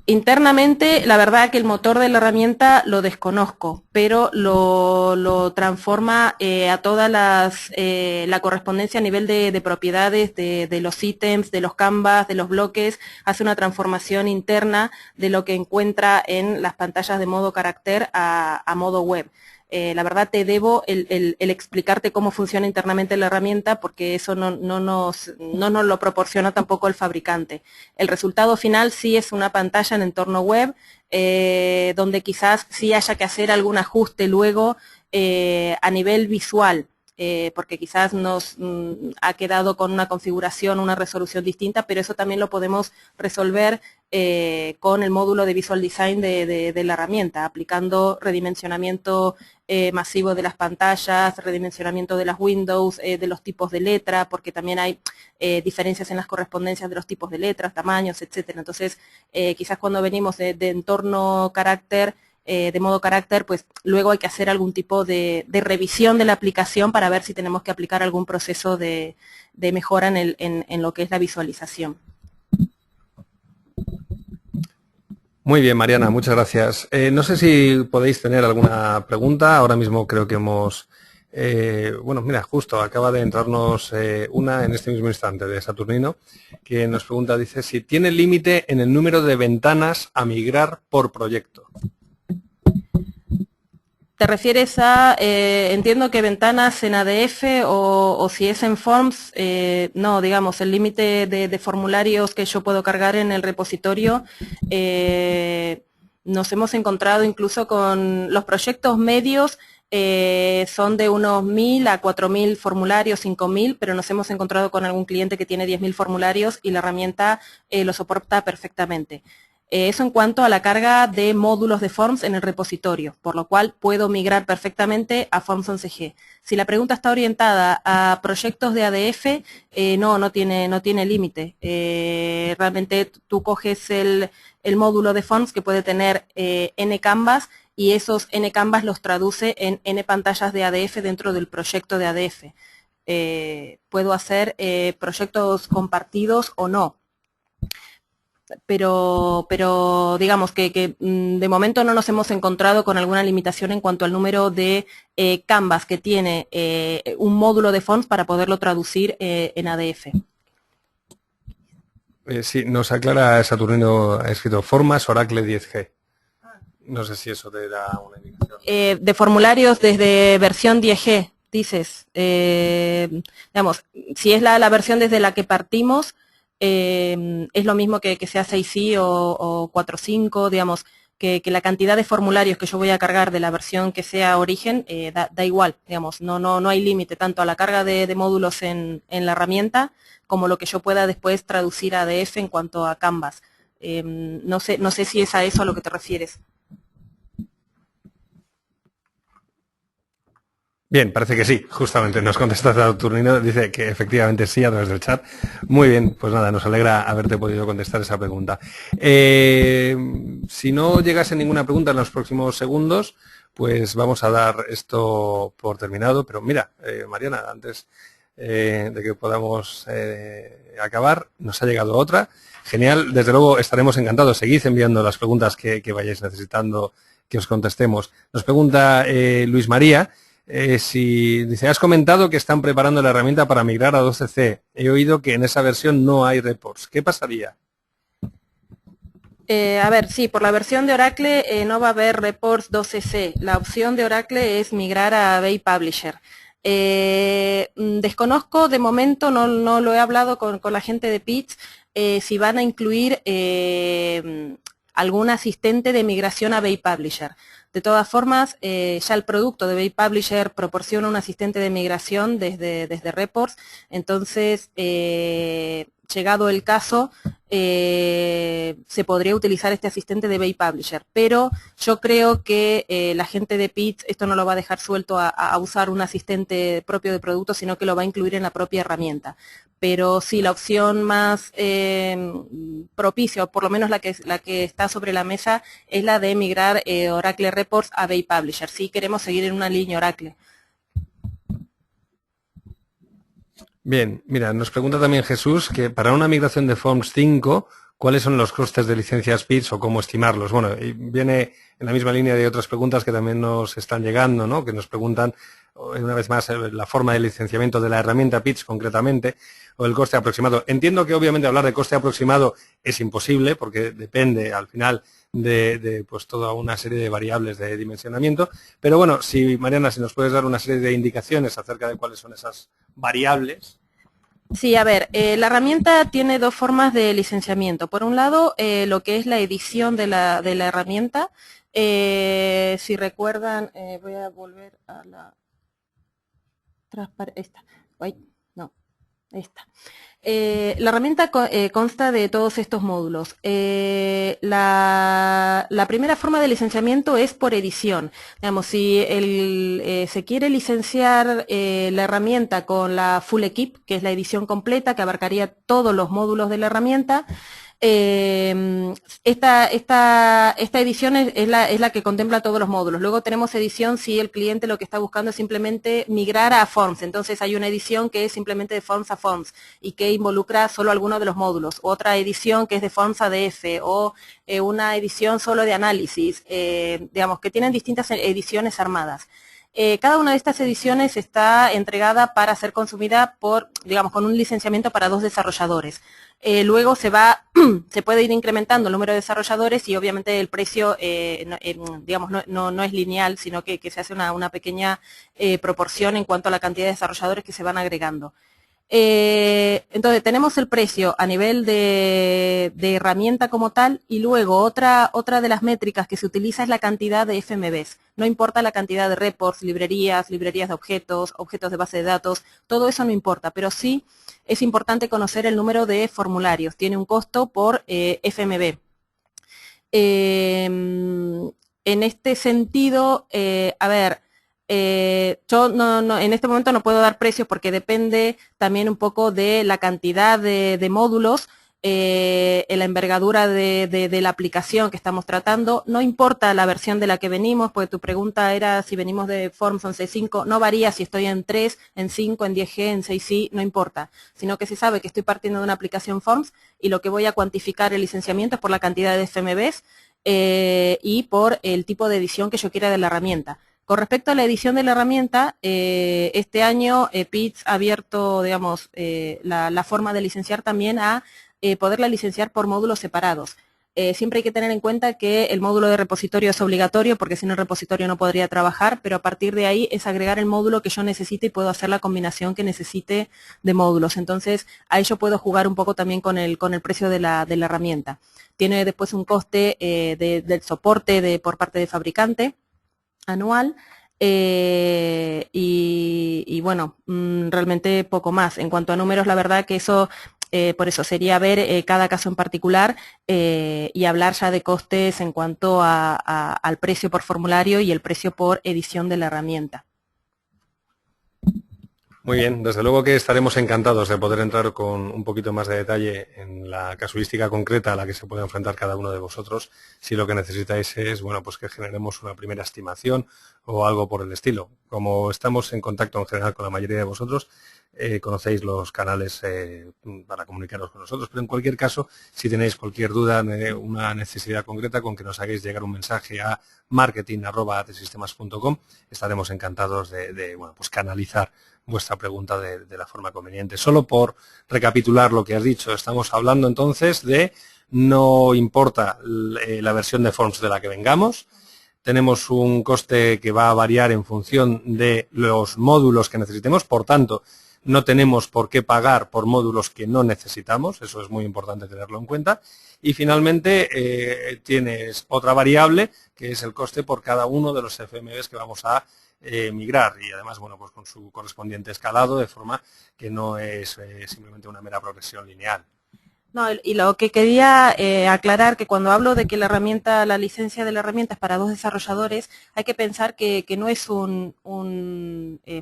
Internamente, la verdad que el motor de la herramienta lo desconozco, pero lo transforma a todas la correspondencia a nivel de propiedades de los ítems, de los canvas, de los bloques, hace una transformación interna de lo que encuentra en las pantallas de modo carácter a modo web. La verdad te debo el explicarte cómo funciona internamente la herramienta porque eso no nos lo proporciona tampoco el fabricante. El resultado final sí es una pantalla en entorno web donde quizás sí haya que hacer algún ajuste luego a nivel visual. Porque quizás nos ha quedado con una configuración, una resolución distinta, pero eso también lo podemos resolver con el módulo de Visual Design de la herramienta, aplicando redimensionamiento masivo de las pantallas, redimensionamiento de las windows, de los tipos de letra, porque también hay diferencias en las correspondencias de los tipos de letras, tamaños, etcétera. Entonces, quizás cuando venimos de entorno carácter, de modo carácter, pues luego hay que hacer algún tipo de revisión de la aplicación para ver si tenemos que aplicar algún proceso de mejora en lo que es la visualización. Muy bien, Mariana, muchas gracias. No sé si podéis tener alguna pregunta. Ahora mismo creo que hemos... bueno, mira, justo acaba de entrarnos una en este mismo instante de Saturnino, que nos pregunta, dice, si tiene límite en el número de ventanas a migrar por proyecto. ¿Te refieres a, entiendo que ventanas en ADF o si es en Forms? No, digamos, el límite de formularios que yo puedo cargar en el repositorio, nos hemos encontrado incluso con los proyectos medios, son de unos 1000 a 4000 formularios, 5000, pero nos hemos encontrado con algún cliente que tiene 10.000 formularios y la herramienta lo soporta perfectamente. Eso en cuanto a la carga de módulos de Forms en el repositorio, por lo cual puedo migrar perfectamente a Forms 11G. Si la pregunta está orientada a proyectos de ADF, no tiene límite. Realmente tú coges el módulo de Forms que puede tener N canvas y esos N canvas los traduce en N pantallas de ADF dentro del proyecto de ADF. Puedo hacer proyectos compartidos o no. Pero digamos que de momento no nos hemos encontrado con alguna limitación en cuanto al número de canvas que tiene un módulo de Forms para poderlo traducir en ADF. Sí, nos aclara Saturnino, ha escrito Formas Oracle 10G. No sé si eso te da una indicación. De formularios desde versión 10G, dices. Digamos, si es la versión desde la que partimos, es lo mismo que sea 6i o 4.5, digamos, que la cantidad de formularios que yo voy a cargar de la versión que sea origen da igual, digamos, no hay límite tanto a la carga de módulos en la herramienta como lo que yo pueda después traducir a ADF en cuanto a Canvas. No sé si es a eso a lo que te refieres. Bien, parece que sí, justamente nos contesta Saturnino, dice que efectivamente sí a través del chat. Muy bien, pues nada, nos alegra haberte podido contestar esa pregunta. Si no llegase ninguna pregunta en los próximos segundos, pues vamos a dar esto por terminado. Pero mira, Mariana, antes de que podamos acabar, nos ha llegado otra. Genial, desde luego estaremos encantados. Seguid enviando las preguntas que vayáis necesitando que os contestemos. Nos pregunta Luis María, si dice, has comentado que están preparando la herramienta para migrar a 12C. He oído que en esa versión no hay reports. ¿Qué pasaría? A ver, sí, por la versión de Oracle no va a haber reports 12C. La opción de Oracle es migrar a BI Publisher. Desconozco, de momento no lo he hablado con la gente de Pitts, si van a incluir algún asistente de migración a BI Publisher. De todas formas, ya el producto de BI Publisher proporciona un asistente de migración desde Reports, entonces, llegado el caso, se podría utilizar este asistente de BI Publisher, pero yo creo que la gente de Pitts esto no lo va a dejar suelto a usar un asistente propio de producto, sino que lo va a incluir en la propia herramienta. Pero sí, la opción más propicia, o por lo menos la que está sobre la mesa, es la de migrar Oracle Reports a BI Publisher. Sí queremos seguir en una línea Oracle. Bien, mira, nos pregunta también Jesús que para una migración de Forms 5, ¿cuáles son los costes de licencias Pitts o cómo estimarlos? Bueno, y viene en la misma línea de otras preguntas que también nos están llegando, ¿no? Que nos preguntan, una vez más, la forma de licenciamiento de la herramienta Pitts concretamente, o el coste aproximado. Entiendo que obviamente hablar de coste aproximado es imposible, porque depende al final de pues toda una serie de variables de dimensionamiento, pero bueno, Mariana, si nos puedes dar una serie de indicaciones acerca de cuáles son esas variables. Sí, a ver, la herramienta tiene dos formas de licenciamiento. Por un lado, lo que es la edición de la herramienta. Si recuerdan, voy a volver a la transparencia. Esta. La herramienta consta de todos estos módulos. La primera forma de licenciamiento es por edición. Digamos, si se quiere licenciar la herramienta con la Full Equip, que es la edición completa, que abarcaría todos los módulos de la herramienta, esta edición es la que contempla todos los módulos. Luego tenemos edición si el cliente lo que está buscando es simplemente migrar a Forms. Entonces hay una edición que es simplemente de Forms a Forms y que involucra solo algunos de los módulos. Otra edición que es de Forms a DF o una edición solo de análisis. Digamos que tienen distintas ediciones armadas. Cada una de estas ediciones está entregada para ser consumida con un licenciamiento para 2 desarrolladores. Luego se puede ir incrementando el número de desarrolladores y obviamente el precio, no es lineal, sino que se hace una pequeña proporción en cuanto a la cantidad de desarrolladores que se van agregando. Entonces tenemos el precio a nivel de herramienta como tal y luego otra de las métricas que se utiliza es la cantidad de FMVs. No importa la cantidad de reports, librerías de objetos de base de datos, todo eso no importa, pero sí es importante conocer el número de formularios. Tiene un costo por FMV. En este sentido, yo en este momento no puedo dar precios porque depende también un poco de la cantidad de módulos, la envergadura de la aplicación que estamos tratando. No importa la versión de la que venimos, porque tu pregunta era si venimos de Forms 11.5, no varía si estoy en 3, en 5, en 10G, en 6i, no importa, sino que se sabe que estoy partiendo de una aplicación Forms y lo que voy a cuantificar el licenciamiento es por la cantidad de FMVs y por el tipo de edición que yo quiera de la herramienta. Con respecto a la edición de la herramienta, este año Pitts ha abierto, digamos, la forma de licenciar también a poderla licenciar por módulos separados. Siempre hay que tener en cuenta que el módulo de repositorio es obligatorio, porque si no el repositorio no podría trabajar, pero a partir de ahí es agregar el módulo que yo necesite y puedo hacer la combinación que necesite de módulos. Entonces, a ello puedo jugar un poco también con el precio de la herramienta. Tiene después un coste del soporte por parte del fabricante anual y bueno, realmente poco más. En cuanto a números, la verdad que eso, por eso sería ver cada caso en particular y hablar ya de costes en cuanto al precio por formulario y el precio por edición de la herramienta. Muy bien, desde luego que estaremos encantados de poder entrar con un poquito más de detalle en la casuística concreta a la que se puede enfrentar cada uno de vosotros, si lo que necesitáis es, bueno, pues que generemos una primera estimación o algo por el estilo. Como estamos en contacto en general con la mayoría de vosotros, conocéis los canales para comunicaros con nosotros, pero en cualquier caso, si tenéis cualquier duda, una necesidad concreta, con que nos hagáis llegar un mensaje a marketing@atesistemas.com, estaremos encantados de bueno, pues canalizar vuestra pregunta de la forma conveniente. Solo por recapitular lo que has dicho, estamos hablando entonces de no importa la versión de Forms de la que vengamos, tenemos un coste que va a variar en función de los módulos que necesitemos, por tanto, no tenemos por qué pagar por módulos que no necesitamos, eso es muy importante tenerlo en cuenta. Y finalmente tienes otra variable que es el coste por cada uno de los FMVs que vamos a migrar, y además, bueno, pues con su correspondiente escalado, de forma que no es simplemente una mera progresión lineal. No, y lo que quería aclarar, que cuando hablo de que la licencia de la herramienta es para 2 desarrolladores, hay que pensar que no es un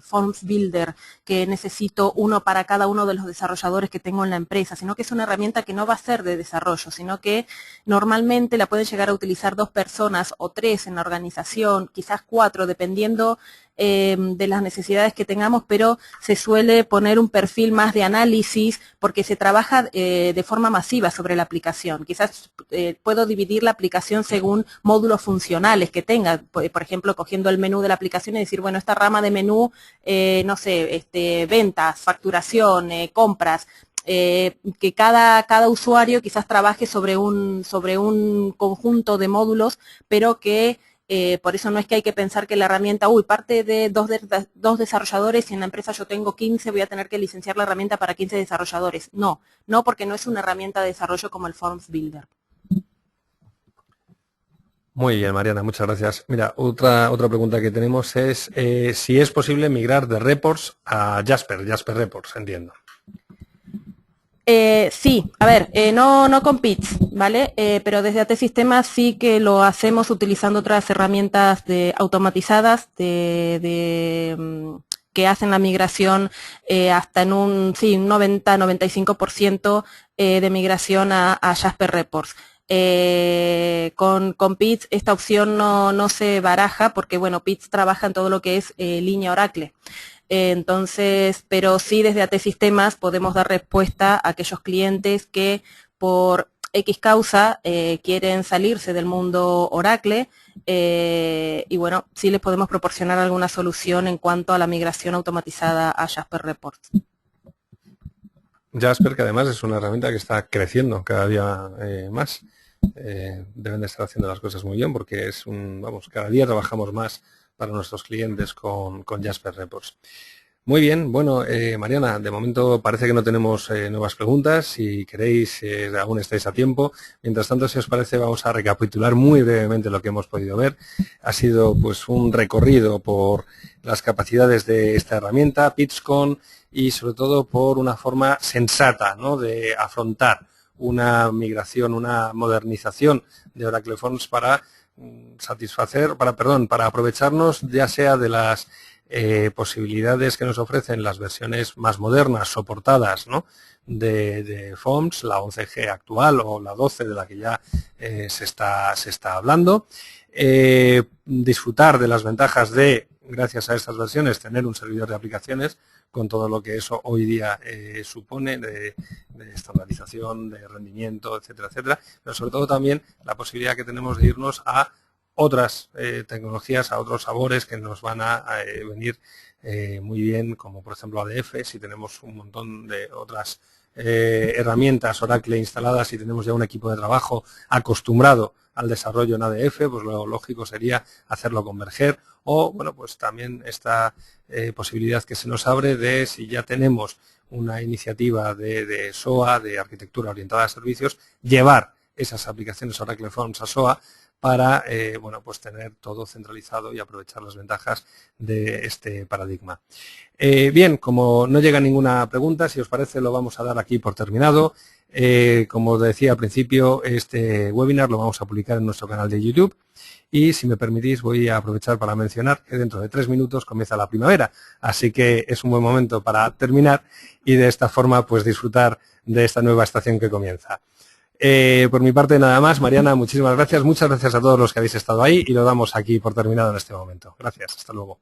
Forms Builder que necesito uno para cada uno de los desarrolladores que tengo en la empresa, sino que es una herramienta que no va a ser de desarrollo, sino que normalmente la pueden llegar a utilizar 2 personas o 3 en la organización, quizás 4, dependiendo de las necesidades que tengamos, pero se suele poner un perfil más de análisis porque se trabaja de forma masiva sobre la aplicación. Quizás puedo dividir la aplicación según módulos funcionales que tenga, por ejemplo, cogiendo el menú de la aplicación y decir, bueno, esta rama de menú, no sé, ventas, facturación, compras, que cada usuario quizás trabaje sobre un conjunto de módulos, pero que por eso no es que hay que pensar que la herramienta, parte de dos desarrolladores y en la empresa yo tengo 15, voy a tener que licenciar la herramienta para 15 desarrolladores. No, porque no es una herramienta de desarrollo como el Forms Builder. Muy bien, Mariana, muchas gracias. Mira, otra pregunta que tenemos es si es posible migrar de Reports a Jasper Reports, entiendo. Sí, a ver, no con Pitch, ¿vale? Pero desde AT Sistemas sí que lo hacemos utilizando otras herramientas automatizadas que hacen la migración hasta en un 90-95% de migración a Jasper Reports. Con Pitch esta opción no se baraja porque, bueno, Pitch trabaja en todo lo que es línea Oracle. Entonces, pero sí desde AT Sistemas podemos dar respuesta a aquellos clientes que por X causa quieren salirse del mundo Oracle y bueno, sí les podemos proporcionar alguna solución en cuanto a la migración automatizada a Jasper Reports. Jasper, que además es una herramienta que está creciendo cada día más. Deben de estar haciendo las cosas muy bien porque es cada día trabajamos más para nuestros clientes con Jasper Reports. Muy bien, bueno, Mariana, de momento parece que no tenemos nuevas preguntas. Si queréis, aún estáis a tiempo. Mientras tanto, si os parece, vamos a recapitular muy brevemente lo que hemos podido ver. Ha sido pues un recorrido por las capacidades de esta herramienta, PitchCon, y sobre todo por una forma sensata, ¿no?, de afrontar una migración, una modernización de Oracle Forms para aprovecharnos ya sea de las posibilidades que nos ofrecen las versiones más modernas, soportadas, ¿no?, de Forms, la 11G actual o la 12 de la que ya se está hablando. Disfrutar de las ventajas de, gracias a estas versiones, tener un servidor de aplicaciones con todo lo que eso hoy día supone de estandarización, de rendimiento, etcétera, etcétera, pero sobre todo también la posibilidad que tenemos de irnos a otras tecnologías, a otros sabores que nos van a venir muy bien, como por ejemplo ADF, si tenemos un montón de otras herramientas Oracle instaladas y tenemos ya un equipo de trabajo acostumbrado al desarrollo en ADF, pues lo lógico sería hacerlo converger, o bueno, pues también esta posibilidad que se nos abre de, si ya tenemos una iniciativa de SOA, de arquitectura orientada a servicios, llevar esas aplicaciones Oracle Forms a SOA para bueno, pues tener todo centralizado y aprovechar las ventajas de este paradigma. Bien, como no llega ninguna pregunta, si os parece lo vamos a dar aquí por terminado. Como os decía al principio, este webinar lo vamos a publicar en nuestro canal de YouTube y si me permitís voy a aprovechar para mencionar que dentro de 3 minutos comienza la primavera, así que es un buen momento para terminar y de esta forma pues disfrutar de esta nueva estación que comienza. Por mi parte nada más. Mariana, muchísimas gracias. Muchas gracias a todos los que habéis estado ahí y lo damos aquí por terminado en este momento. Gracias. Hasta luego.